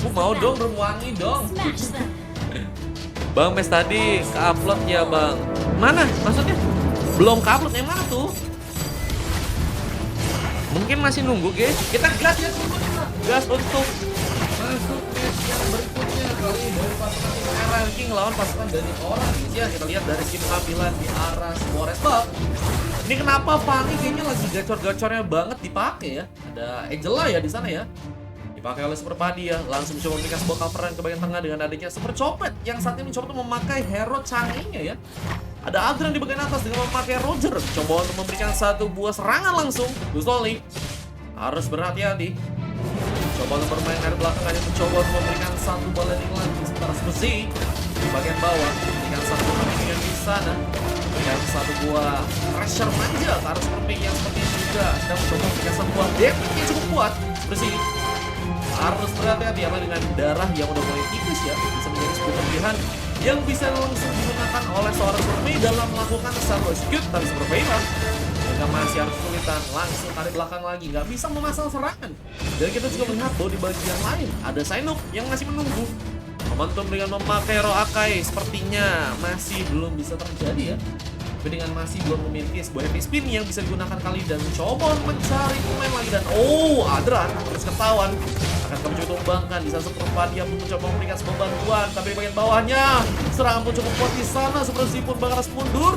Aku mau dong berwangi dong. Bang, mes tadi ke-upload ya bang. Mana? Maksudnya? Belum ke-upload, yang mana tuh? Mungkin masih nunggu guys. Kita gas ya semuanya. Gas untuk masuk match yang berikutnya kali ini dari pasukan tim RRQ ngelawan pasukan dari orang ya. Kita lihat dari segi pengambilan di arah Spores Bug. Ini kenapa Fanny kayaknya lagi gacor-gacornya banget dipakai ya. Ada Angela ya di sana ya. Dipakai oleh Super Padi ya. Langsung coba memberikan sebuah coveran ke bagian tengah dengan adanya Super Copet yang saat ini mencoba untuk memakai hero canggihnya ya. Ada Adrian di bagian atas dengan memakai Roger. Coba untuk memberikan satu buah serangan langsung. Gustoli harus berhati-hati. Coba untuk bermain dari belakang aja, mencoba untuk memberikan satu bola landing lagi. Sementara Spuzi di bagian bawah memberikan satu permainan di sana. Memberikan satu buah pressure manja ke arah Super yang seperti ini juga. Dan mencoba memberikan satu buah damage yang cukup kuat. Spuzi harus berhati-hati apa dengan darah yang udah mulai tipis ya. Bisa menjadi sebuah kelebihan yang bisa langsung digunakan oleh seorang Survei dalam melakukan satu execute dan Survei mereka masih harus kesulitan langsung tarik belakang lagi, nggak bisa memasang serangan. Dan kita juga melihat bahwa di bagian lain ada Sainok yang masih menunggu momentum dengan memakai Roakai sepertinya masih belum bisa terjadi ya. Tapi dengan masih belum memiliki sebuah heavy spin yang bisa digunakan kali dan mencoba mencari pemain lagi dan Adran terus ketahuan akan mencoba tumbangkan di sana Super Padi pun mencoba memberikan sebuah bantuan tapi di bagian bawahnya serangan pun cukup kuat di sana seperti pun bakal harus mundur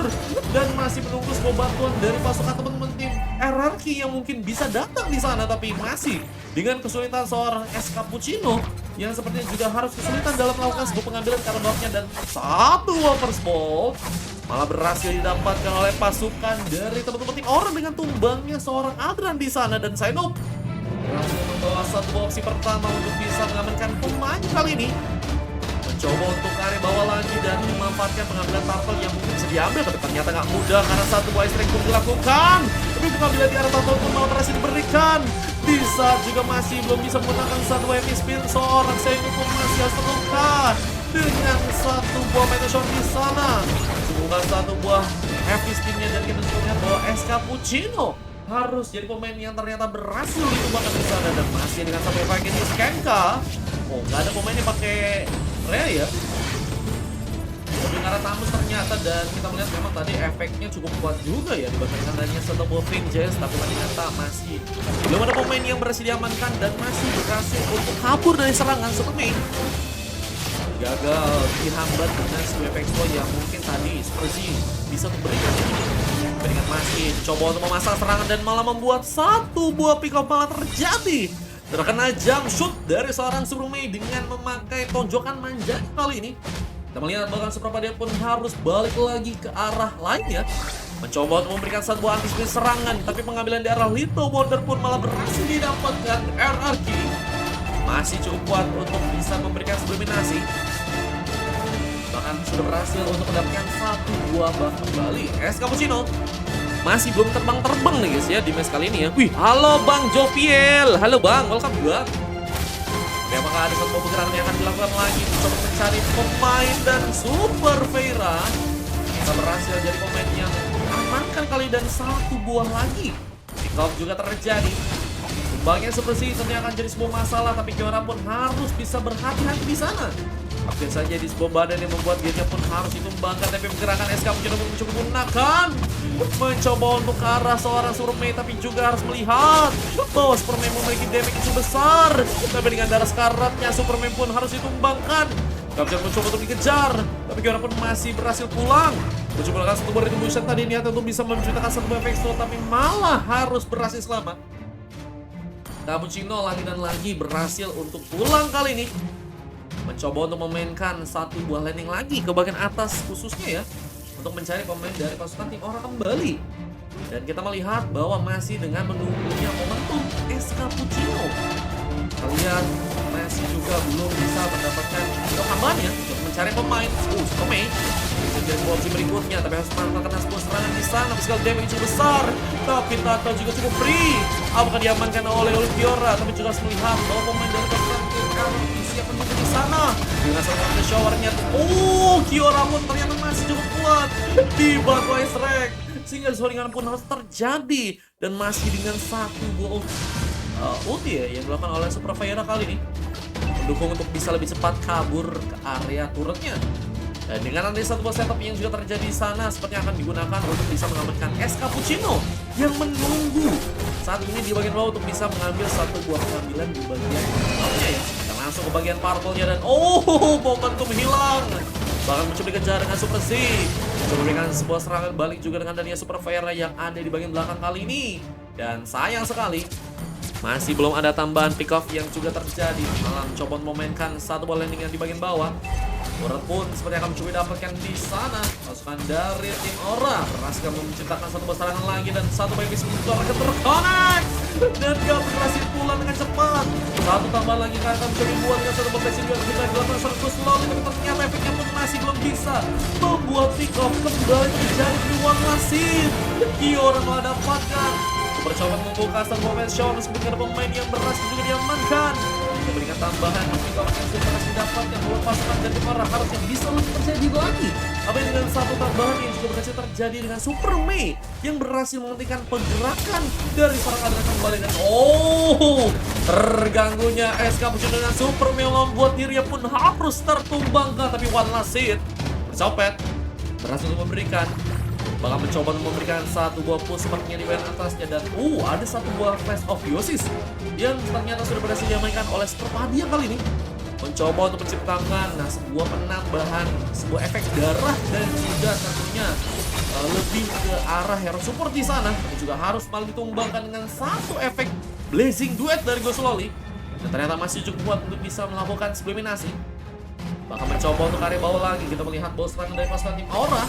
dan masih menunggu sebuah bantuan dari pasukan teman-teman tim RRQ yang mungkin bisa datang di sana tapi masih dengan kesulitan seorang S Cappuccino yang sepertinya juga harus kesulitan dalam melakukan sebuah pengambilan karena blocknya dan satu overspot malah berhasil didapatkan oleh pasukan dari teman-teman tim orang dengan tumbangnya seorang Adran di sana dan Sainop berhasil membawa satu opsi pertama untuk bisa mengamankan pemain kali ini. Mencoba untuk ke area bawah lagi dan memanfaatkan pengambilan turtle yang mungkin bisa diambil tapi ternyata nggak mudah karena satu buah strike pun dilakukan. Tapi pengambilan di arah turtle pun malah berhasil diberikan. Di saat juga masih belum bisa menggunakan satu heavy spin seorang Sainop pun masih harus terluka dengan satu buah meteor di sana. Bukan satu buah heavy spinnya dan kita juga lihat bahwa S Cappuccino harus jadi pemain yang ternyata berhasil ditumbangkan di sana dan masih dengan satu efek ini Skenka. Oh, nggak ada pemain yang pakai Rhea ya. Lebih ngarah Tamus ternyata dan kita melihat memang tadi efeknya cukup kuat juga ya dibandingkan adanya satu buah Vinges tapi ternyata masih belum ada pemain yang berhasil diamankan dan masih berhasil untuk kabur dari serangan Superman. Gagal dihambat dengan sebuah efek yang mungkin tadi seperti bisa memberikan dengan masih coba untuk memasang serangan dan malah membuat satu buah pick off malah terjadi. Terkena jump shoot dari seorang Supermei dengan memakai tonjokan manja kali ini. Kita melihat bahkan Suprapada pun harus balik lagi ke arah lainnya. Mencoba untuk memberikan satu buah antisipasi serangan tapi pengambilan di arah Little Wonder pun malah berhasil didapatkan RRQ. Masih cukup kuat untuk bisa memberikan dominasi. Bahkan sudah berhasil untuk mendapatkan satu buah bak kembali. S Cappuccino masih belum terbang-terbang nih guys ya di match kali ini ya. Wih, halo Bang Joviel. Halo Bang, welcome Bang. Oke, apakah ada satu pergerakan yang akan dilakukan lagi untuk mencari pemain dan Super Vera bisa berhasil jadi pemain yang amankan kali dan satu buah lagi. Pick off juga terjadi. Tumbangnya seperti tentunya akan jadi sebuah masalah tapi gimana pun harus bisa berhati-hati di sana. Mungkin saja di sebuah badan yang membuat dia pun harus ditumbangkan tapi pergerakan SK mencoba menggunakan mencoba untuk ke arah seorang Supermei tapi juga harus melihat bahwa Supermei memiliki damage yang besar tapi dengan darah sekaratnya Supermei pun harus ditumbangkan. Captain mencoba untuk dikejar tapi gimana pun masih berhasil pulang. Mencoba melakukan satu buah retribution tadi niat untuk bisa menciptakan satu buah efek slow tapi malah harus berhasil selamat. Cappuccino lagi dan lagi berhasil untuk pulang kali ini. Mencoba untuk memainkan satu buah landing lagi ke bagian atas khususnya ya untuk mencari pemain dari pasukan tim orang kembali. Dan kita melihat bahwa masih dengan menunggunya momentum S Cappuccino. Kalian masih juga belum bisa mendapatkan tambahannya untuk mencari pemain. Supermei jadi opsi berikutnya tapi harus melakukan sebuah serangan di sana sekali damage cukup besar tapi Tata juga cukup free. Apakah diamankan oleh Fiora tapi juga harus melihat bahwa pemain dari pasukan tim siap menunggu di sana dengan satu showernya. Kiora pun ternyata masih cukup kuat di bawah Shrek sehingga soringan pun harus terjadi dan masih dengan satu buah ulti ya yang dilakukan oleh Super Fiora kali ini. mendukung untuk bisa lebih cepat kabur ke area turretnya. Dan dengan ada satu buah setup yang juga terjadi di sana, sepertinya akan digunakan untuk bisa mengamankan es cappuccino yang menunggu saat ini di bagian bawah untuk bisa mengambil satu buah pengambilan di bagian bawahnya ya. Kita langsung ke bagian purple-nya dan momentum hilang. Bahkan mencoba dikejar dengan Super Z. Mencoba memberikan sebuah serangan balik juga dengan Dania Super Vera yang ada di bagian belakang kali ini. Dan sayang sekali, masih belum ada tambahan pick off yang juga terjadi. Malah mencoba memainkan satu bola landing yang di bagian bawah. Turret pun seperti akan mencoba dapatkan di sana. Pasukan dari tim Aura berhasil menciptakan satu buah serangan lagi dan satu baik bisa akan terconnect. Dan dia berhasil pulang dengan cepat. Satu tambahan lagi akan mencoba buat dengan satu buah juga kita dilakukan secara slowly, tapi ternyata efeknya pun masih belum bisa membuat pick off kembali terjadi di One Lasit. Kiora malah dapatkan. Bercoba membuka satu momen show meskipun ada pemain yang berhasil juga diamankan. Memberikan tambahan pick off yang sudah berhasil didapatkan buat pasukan dari Aura harusnya bisa lebih terjadi lagi. Apa yang dengan satu tambahan yang juga berhasil terjadi dengan Super Mei yang berhasil menghentikan pergerakan dari serangan Adran kembali dan terganggunya es cappuccino dengan Super Mei membuat dirinya pun harus tertumbangkan, tapi One Lasit bercopet berhasil memberikan bakal mencoba memberikan satu buah push sepertinya di bagian atasnya dan ada satu buah Flash of Biosis yang ternyata sudah berhasil diamankan oleh Superpadia kali ini. Mencoba untuk menciptakan sebuah penambahan, sebuah efek darah dan juga tentunya lebih ke arah hero support di sana. Tapi juga harus malah ditumbangkan dengan satu efek Blazing Duet dari Gosloli. Dan ternyata masih cukup kuat untuk bisa melakukan subliminasi. Bahkan mencoba untuk area bawah lagi, kita melihat bahwa serangan dari pasukan tim Aura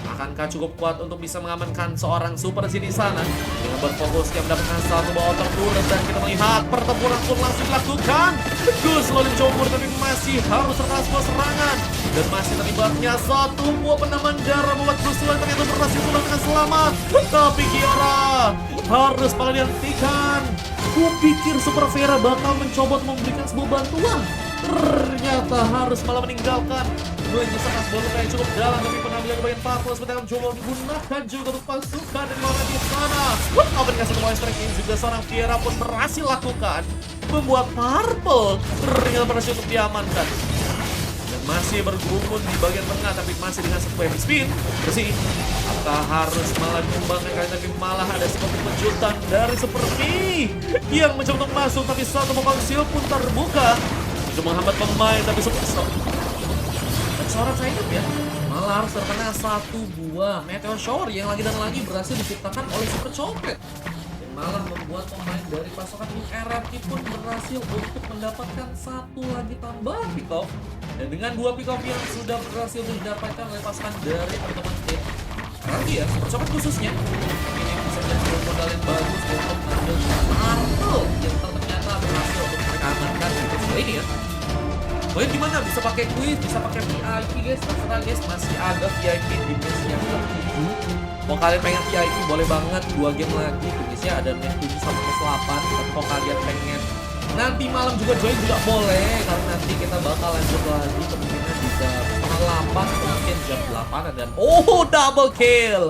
akankah cukup kuat untuk bisa mengamankan seorang Super Z di sana dengan berfokus yang mendapatkan satu buah outer turret dan kita melihat pertempuran pun langsung dilakukan. Gus lalu mencoba tapi masih harus terkena sebuah serangan dan masih terlibatnya satu buah penambahan darah membuat Gus lalu ternyata berhasil pulang dengan selamat. Tapi Kiora harus malah dihentikan. Kupikir Super Vera bakal mencoba memberikan sebuah bantuan, ternyata harus malah meninggalkan. Dua yang sangat bola kayak cukup dalam, tapi penampilan bagian Purple seperti akan coba digunakan juga untuk pasukan dari mana di sana. Apa dengan satu voice track ini juga seorang Fiera pun berhasil lakukan, membuat Purple ternyata berhasil untuk diamankan. Dan masih bergumun di bagian tengah, tapi masih dengan satu heavy spin bersih. Apakah harus malah dikembangkan kali, tapi malah ada sebuah kejutan dari seperti yang mencoba untuk masuk, tapi satu bokong seal pun terbuka. Cuma menghambat pemain, tapi stop. Seorang saya hidup ya, malah harus terkena satu buah meteor shower yang lagi dan lagi berhasil diciptakan oleh Super Copet. Dan malah membuat pemain dari pasukan tim RRQ pun berhasil untuk mendapatkan satu lagi tambahan pick off. Dan dengan dua pick off yang sudah berhasil didapatkan oleh pasukan dari teman-teman tim RRQ ya, Super Copet khususnya, ini bisa menjadi modal yang bagus untuk mengambil Marvel yang ternyata berhasil untuk mereka amankan di episode ini ya. Pokoknya gimana, bisa pakai quiz, bisa pakai VIP guys, terserah guys, masih ada VIP di match yang ke-7. Kalau kalian pengen VIP boleh banget 2 game lagi tuh guys ya, ada match 7 sampai ke 8. Tapi kalau kalian pengen nanti malam juga join juga boleh, karena nanti kita bakal lanjut lagi kemungkinan di jam 8 atau mungkin jam 8 dan double kill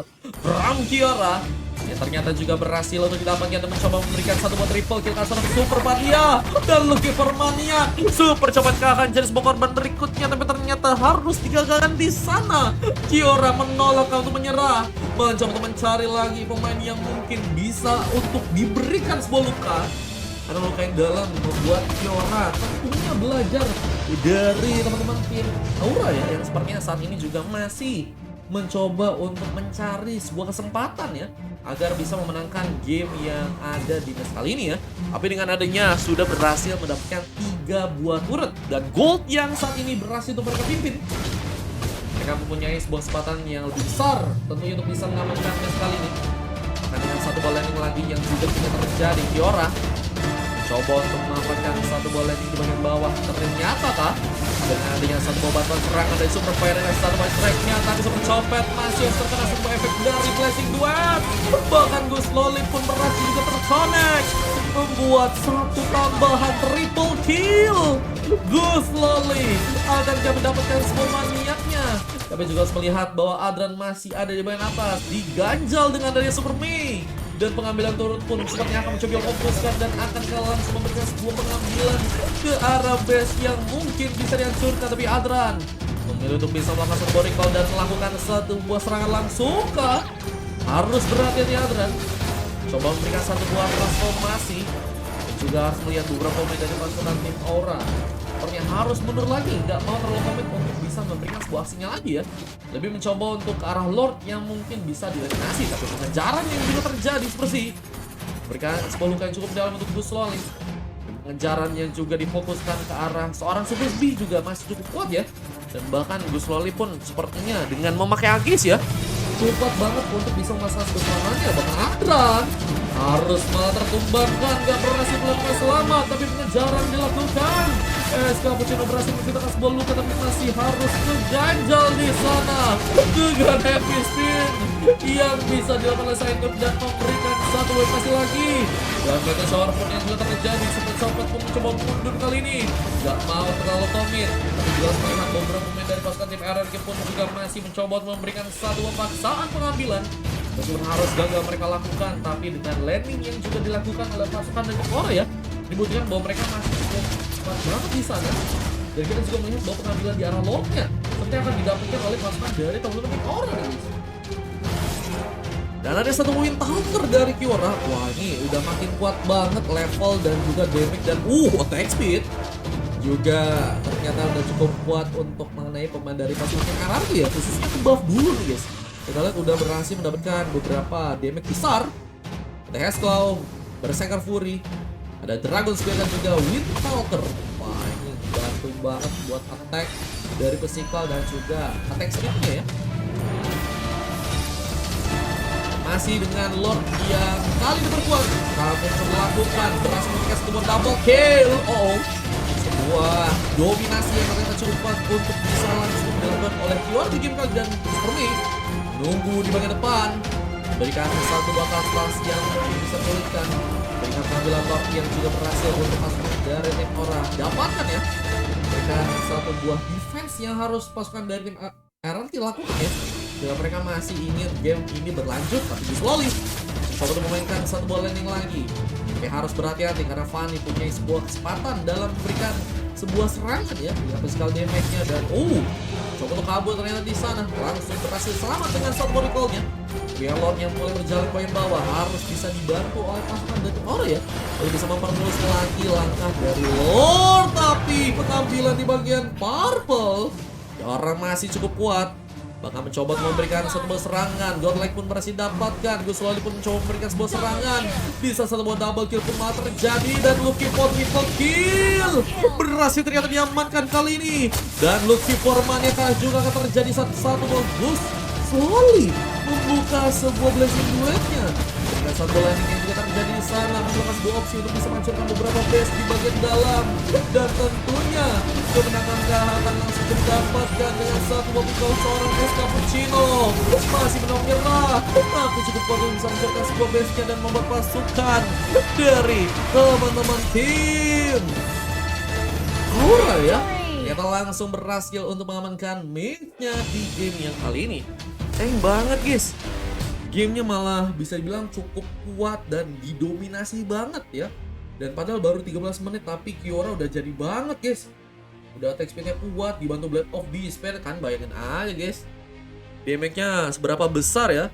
from Kiora. Ya, ternyata juga berhasil untuk didapatkan dan mencoba memberikan satu buat triple kill ke seorang Superpadia dan Lucky Formania. Super cepat akan jadi sebuah korban berikutnya, tapi ternyata harus digagalkan di sana. Kiora menolak untuk menyerah, mencoba untuk mencari lagi pemain yang mungkin bisa untuk diberikan sebuah luka. Karena luka yang dalam membuat Kiora tentunya belajar dari teman-teman tim Aura ya, yang sepertinya saat ini juga masih mencoba untuk mencari sebuah kesempatan ya agar bisa memenangkan game yang ada di match kali ini ya. Tapi dengan adanya sudah berhasil mendapatkan 3 buah turret dan gold yang saat ini berhasil untuk mereka pimpin. Mereka mempunyai sebuah kesempatan yang lebih besar tentunya untuk bisa mengamankan match kali ini. Karena dengan satu bola landing lagi yang juga tidak terjadi, Kiora mencoba untuk mendapatkan satu bola landing di bagian bawah. Ternyata kah dengan satu buah bantuan serangan dari Super Fire dan satu buah strike-nya, tapi Super Copet masih terkena sebuah efek dari Blazing Duet. Bahkan Gus Loli pun berhasil juga terconnect, membuat satu tambahan triple kill. Gus Loli akan mendapatkan sebuah maniaknya, tapi juga harus melihat bahwa Adran masih ada di bagian atas, diganjal dengan dari Super Mei. Dan pengambilan turut pun sepertinya akan mencoba fokuskan dan akan langsung memberikan sebuah pengambilan ke arah base yang mungkin bisa dihancurkan. Tapi Adran memilih untuk bisa melakukan sebuah recall dan melakukan satu buah serangan langsung ke. Harus berhati-hati Adran. Coba memberikan satu buah transformasi. Dan juga harus melihat beberapa pemain dari pasukan tim Aura. Sepertinya harus mundur lagi, nggak mau terlalu komit untuk bisa memberikan sebuah aksinya lagi ya. Lebih mencoba untuk ke arah Lord yang mungkin bisa dieliminasi, tapi pengejaran yang juga terjadi seperti memberikan sebuah luka yang cukup dalam untuk Gus Loli. Pengejaran yang juga difokuskan ke arah seorang Super B juga masih cukup kuat ya. Dan bahkan Gus Loli pun sepertinya dengan memakai Agis ya, cukup banget untuk bisa memasang serangannya. Bahkan Adran harus malah tertumbangkan, gak berhasil melakukan selamat, tapi pengejaran dilakukan. Cappuccino berhasil menciptakan sebuah luka, tapi masih harus keganjal di sana dengan heavy spin yang bisa dilakukan oleh Sainur dan memberikan satu wave masih lagi. Dan Mega Shower pun yang juga terjadi. Sempat pun mencoba mundur kali ini, gak mau terlalu komit, tapi jelas melihat beberapa pemain dari pasukan tim RRQ pun juga masih mencoba memberikan satu paksaan pengambilan. Meskipun harus gagal mereka lakukan, tapi dengan landing yang juga dilakukan oleh pasukan dari Korea ya, dibuktikan bahwa mereka masih cukup kuat banget di sana. Dan kita juga melihat bahwa pengambilan di arah Lordnya seperti akan didapatkan oleh pasukan dari teman-teman Korea nih. Dan ada satu win counter dari Kiora. Wah, ini udah makin kuat banget level dan juga damage dan attack speed juga ternyata udah cukup kuat untuk mengenai pemain dari pasukan RRQ ya, khususnya ke buff dulu nih guys. Kita lihat udah berhasil mendapatkan beberapa damage besar. Ada Hexclaw, Berserker Fury, ada Dragon Spear dan juga Wind Talker. Wah, ini bantu banget buat attack dari physical dan juga attack speednya ya. Masih dengan Lord yang kali ini berkuat, kamu melakukan berhasil memberikan sebuah double kill. Sebuah dominasi yang ternyata cukup kuat untuk bisa langsung dilakukan oleh Kiora di game kali. Dan Superme nunggu di bagian depan, berikan satu bakal stans yang bisa pulihkan, berikan pengambilan Lord yang juga berhasil untuk masuk dari tim Aura. Dapatkan ya, berikan satu buah defense yang harus pasukan dari tim RRQ lakukan ya. Jika mereka masih ingin game ini berlanjut, tapi slowly coba untuk memainkan satu buah landing lagi. Oke, harus berhati-hati karena Fanny punya sebuah kesempatan dalam memberikan sebuah serangan ya, dengan physical damage-nya. Dan coba untuk kabur ternyata di sana langsung berhasil selamat dengan satu body call-nya. Biar Lord yang mulai berjalan ke bagian bawah harus bisa dibantu oleh pasukan dari Aura ya, lalu bisa mempermulus lagi langkah dari Lord. Tapi pengambilan di bagian purple orang masih cukup kuat, bahkan mencoba memberikan satu buah serangan. Godlike pun berhasil dapatkan. Gus Loli pun mencoba memberikan sebuah serangan. Bisa satu buah double kill pun malah terjadi. Dan Lucky for triple kill berhasil ternyata diamankan kali ini. Dan Lucky for Maniaka juga akan terjadi satu buah Gus Loli membuka sebuah blessing duetnya. Dengan satu landing yang juga terjadi di sana, membuka sebuah opsi untuk bisa menghancurkan beberapa base di bagian dalam. Dan tentunya kemenangan akan langsung didapatkan dengan satu buah pukul seorang Cappuccino. Masih menang nyerah, tapi cukup kuat untuk bisa menghancurkan sebuah base-nya dan membuat pasukan dari teman-teman tim Aura ya, ternyata langsung berhasil untuk mengamankan mate-nya di game yang kali ini. Sayang banget guys, gamenya malah bisa dibilang cukup kuat dan didominasi banget ya. Dan padahal baru 13 menit tapi Kiora udah jadi banget guys. Udah attack speednya kuat, dibantu Blade of Despair kan, bayangin aja guys damage-nya seberapa besar ya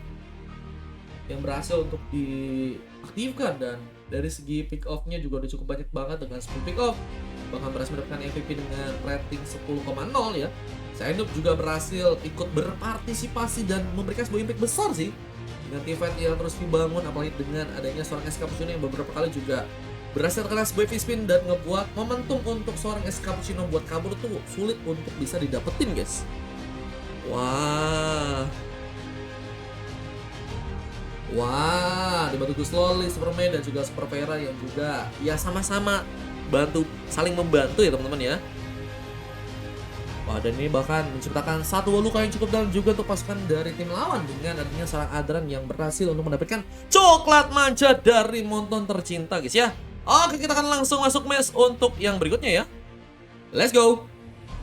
yang berhasil untuk diaktifkan. Dan dari segi pick off-nya juga udah cukup banyak banget dengan 10 pick off, bahkan berhasil mendapatkan MVP dengan rating 10,0 ya. Sainur juga berhasil ikut berpartisipasi dan memberikan sebuah impact besar sih dengan tim fight yang terus dibangun, apalagi dengan adanya seorang Cappuccino yang beberapa kali juga berhasil terkena sebuah spin dan ngebuat momentum untuk seorang Cappuccino buat kabur tuh sulit untuk bisa didapetin guys. Wah, dibantu Gus Loli, Superman dan juga Super Vera yang juga ya sama-sama saling membantu ya teman-teman ya. Wah, dan ini bahkan menciptakan satu luka yang cukup dalam juga untuk pasukan dari tim lawan dengan adanya seorang Adran yang berhasil untuk mendapatkan coklat manja dari Monton tercinta guys ya. Oke, kita akan langsung masuk match untuk yang berikutnya ya. Let's go.